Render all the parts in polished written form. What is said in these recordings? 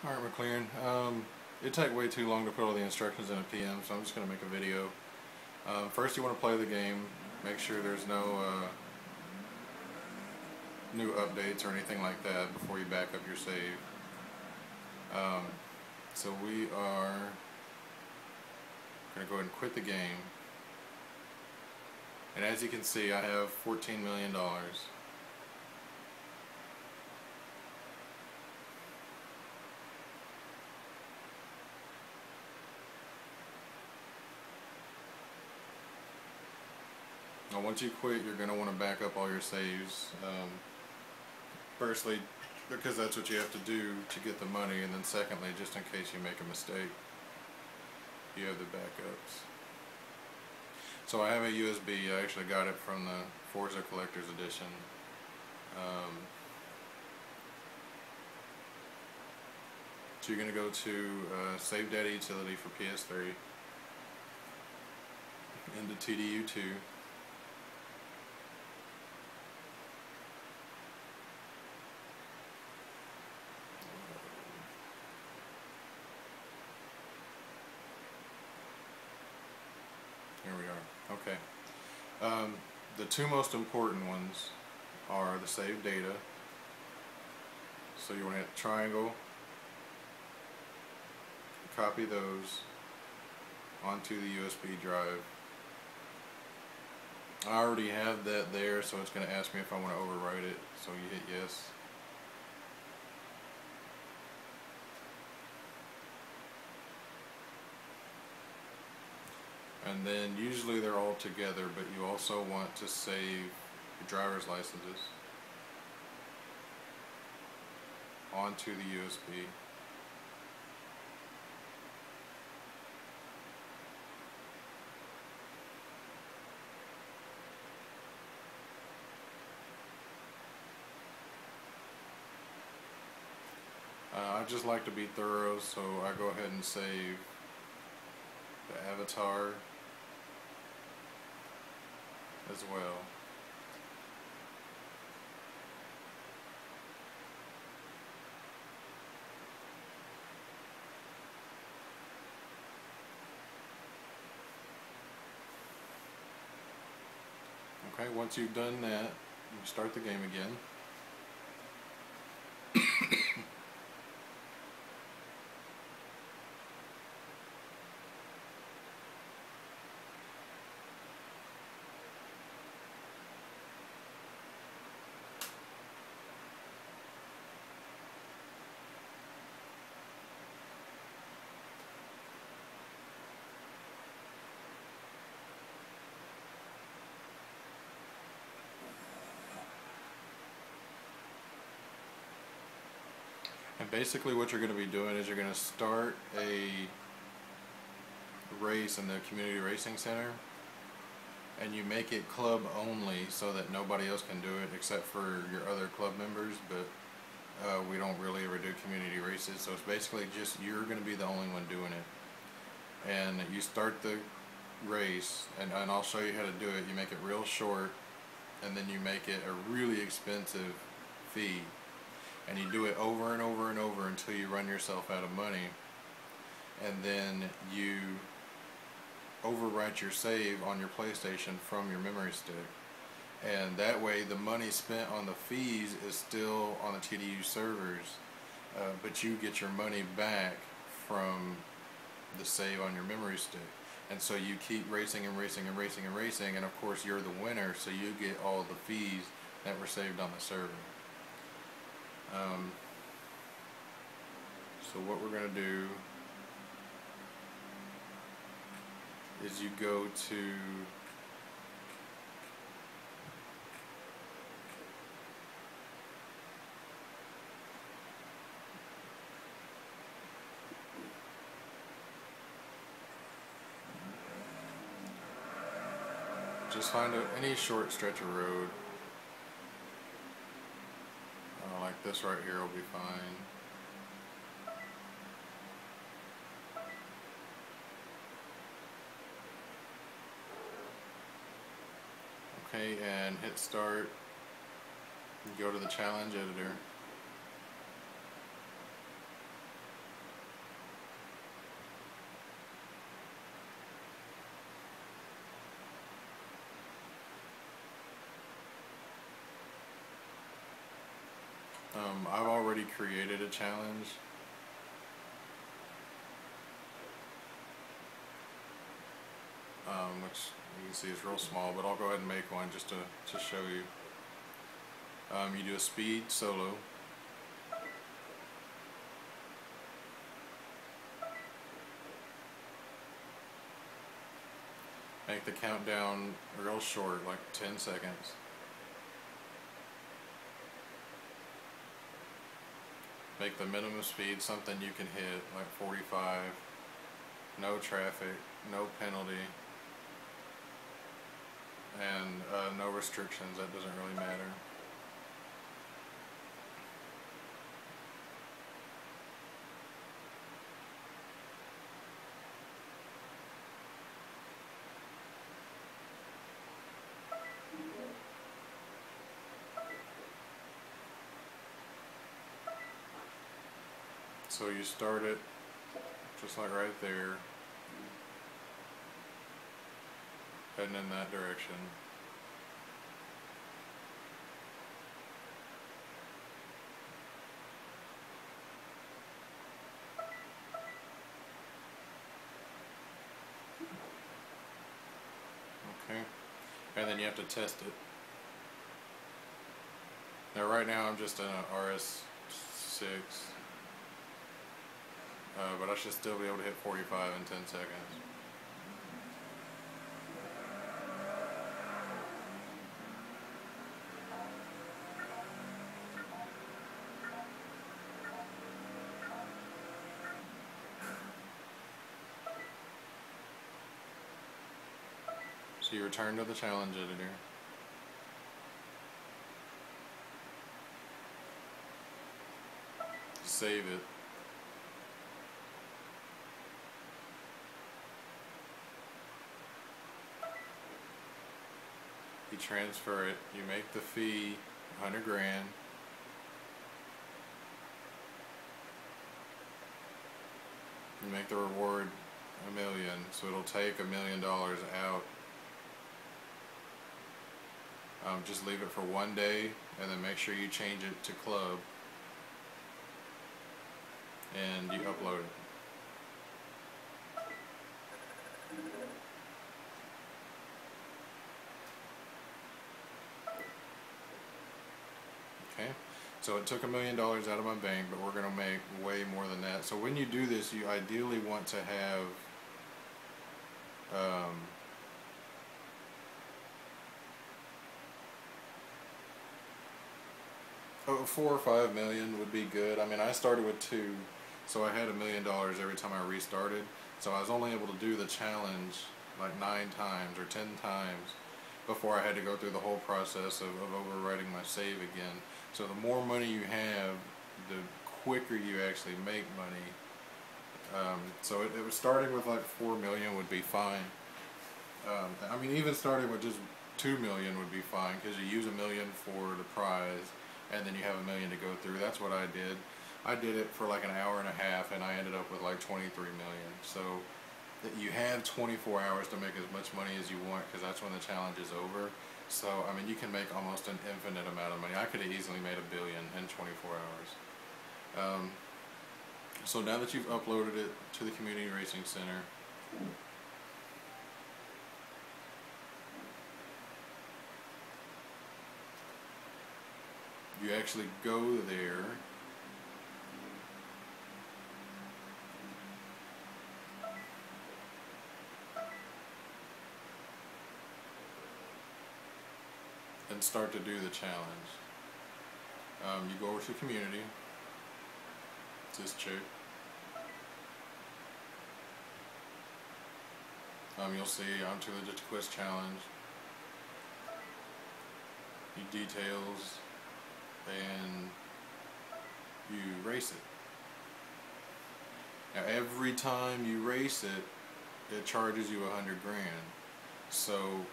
Alright, McLaren. It'd take way too long to put all the instructions in a PM, so I'm just going to make a video. First you want to play the game, make sure there's no new updates or anything like that before you back up your save. So we are going to go ahead and quit the game. And as you can see, I have $14 million. Now once you quit, you're going to want to back up all your saves. Firstly, because that's what you have to do to get the money, and then secondly, just in case you make a mistake, you have the backups. So I have a USB. I actually got it from the Forza Collector's Edition. So you're going to go to Save Data Utility for PS3, into TDU 2. Here we are. Okay. The two most important ones are the save data. So you want to hit triangle, copy those onto the USB drive. I already have that there, so it's going to ask me if I want to overwrite it. So you hit yes. And then usually they're all together, but you also want to save your driver's licenses onto the USB. I just like to be thorough, so I go ahead and save the avatar as well. Okay, once you've done that, you start the game again. And basically what you're going to be doing is you're going to start a race in the community racing center, and you make it club only so that nobody else can do it except for your other club members, but we don't really ever do community races, so it's basically just you're going to be the only one doing it. And you start the race, and I'll show you how to do it. You make it real short, and then you make it a really expensive fee, and you do it over and over and over until you run yourself out of money, and then you overwrite your save on your PlayStation from your memory stick, and that way the money spent on the fees is still on the TDU servers, but you get your money back from the save on your memory stick. And so you keep racing and racing and racing and racing, and of course you're the winner, so you get all the fees that were saved on the server. So what we're going to do is you go to just find any short stretch of road. Like this right here will be fine. Okay, and hit start. Go to the challenge editor. I've already created a challenge. Which you can see is real small, but I'll go ahead and make one just to show you. You do a speed solo. Make the countdown real short, like 10 seconds. Make the minimum speed something you can hit, like 45. No traffic, no penalty, and no restrictions. That doesn't really matter. So you start it just like right there, heading in that direction. Okay, and then you have to test it. Now right now I'm just in a RS6. But I should still be able to hit 45 in 10 seconds. So you return to the challenge editor. Save it. You transfer it, you make the fee 100 grand. You make the reward $1 million, so it'll take $1 million out. Just leave it for 1 day, and then make sure you change it to club, and you upload it. Okay, so it took $1 million out of my bank, but we're going to make way more than that. So when you do this, you ideally want to have 4 or 5 million would be good. I mean, I started with 2, so I had $1 million every time I restarted. So I was only able to do the challenge like 9 times or 10 times before I had to go through the whole process of overwriting my save again. So the more money you have, the quicker you actually make money. So it was starting with like 4 million would be fine. I mean, even starting with just 2 million would be fine, because you use $1 million for the prize, and then you have $1 million to go through. That's what I did. I did it for like an hour and a half, and I ended up with like 23 million. So you have 24 hours to make as much money as you want, because that's when the challenge is over. So I mean, you can make almost an infinite amount of money. I could have easily made $1 billion in 24 hours. So now that you've uploaded it to the Community Racing Center, you actually go there and start to do the challenge. You go over to community, it's this chick. You'll see onto the Just Quiz challenge, you details, and you race it. Now every time you race it, it charges you 100 grand. So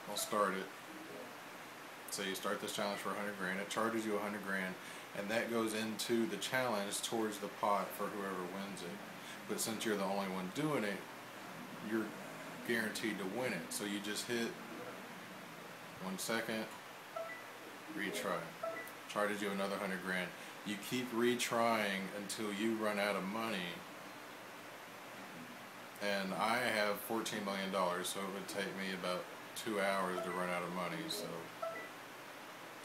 I'll start it. So you start this challenge for 100 grand. It charges you 100 grand, and that goes into the challenge towards the pot for whoever wins it. But since you're the only one doing it, you're guaranteed to win it. So you just hit 1 second, retry. Try to do another 100 grand. You keep retrying until you run out of money. And I have $14 million, so it would take me about 2 hours to run out of money. So,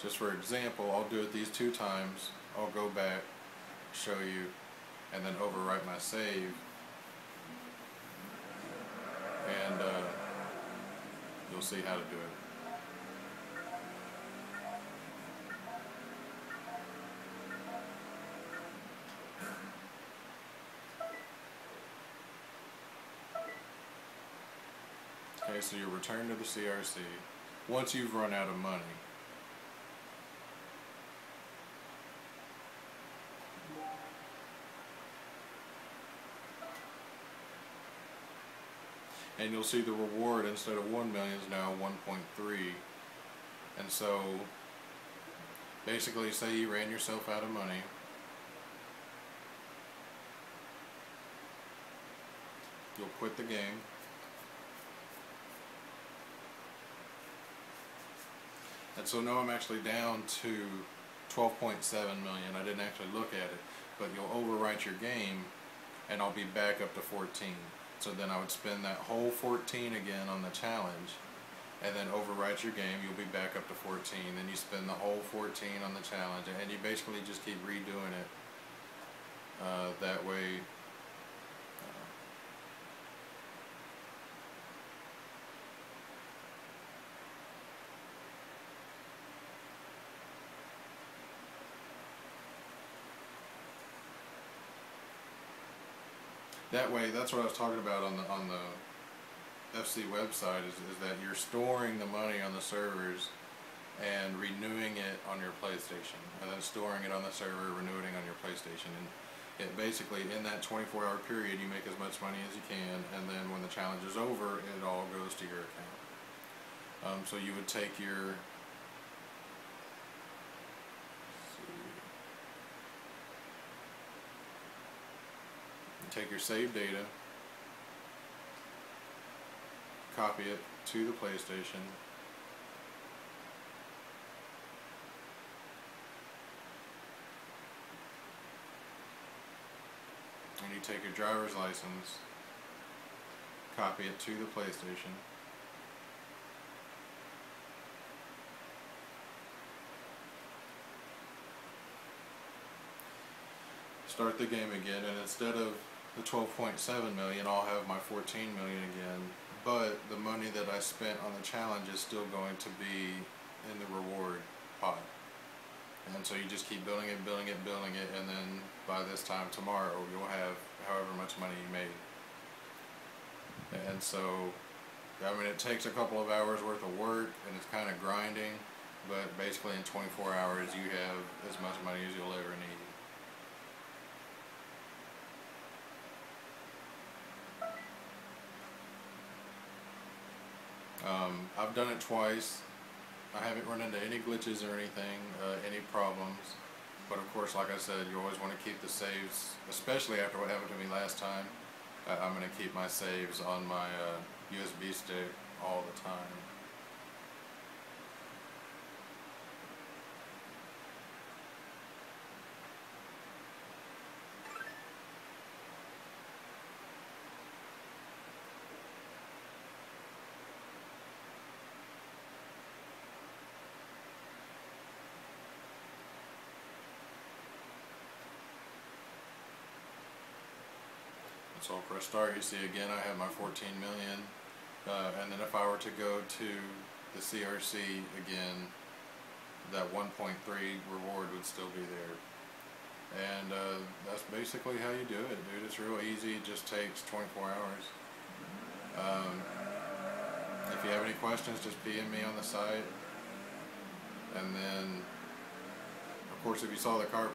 just for example, I'll do it these 2 times. I'll go back, show you, and then overwrite my save. And you'll see how to do it. Okay, so you return to the CRC once you've run out of money. And you'll see the reward instead of 1 million is now 1.3. And so basically, say you ran yourself out of money. You'll quit the game. And so now I'm actually down to 12.7 million. I didn't actually look at it, but you'll overwrite your game and I'll be back up to 14. So then I would spend that whole 14 again on the challenge and then overwrite your game, you'll be back up to 14. Then you spend the whole 14 on the challenge and you basically just keep redoing it. That way that's what I was talking about on the FC website is that you're storing the money on the servers and renewing it on your PlayStation, and then storing it on the server, renewing it on your PlayStation, and it basically in that 24-hour period you make as much money as you can, and then when the challenge is over, it all goes to your account. So you would take your save data, copy it to the PlayStation, and you take your driver's license, copy it to the PlayStation, start the game again, and instead of the 12.7 million, I'll have my 14 million again, but the money that I spent on the challenge is still going to be in the reward pot. And so you just keep building it, and then by this time tomorrow you'll have however much money you made. And so, I mean, it takes a couple of hours worth of work and it's kind of grinding, but basically in 24 hours you have as much money as you'll ever need. I've done it twice. I haven't run into any glitches or anything, any problems. But of course, like I said, you always want to keep the saves, especially after what happened to me last time. I'm going to keep my saves on my USB stick all the time. So I'll press start. You see again I have my 14 million, and then if I were to go to the CRC again, that 1.3 reward would still be there. And that's basically how you do it, dude. It's real easy. It just takes 24 hours. If you have any questions, just PM me on the site. And then, of course, if you saw the car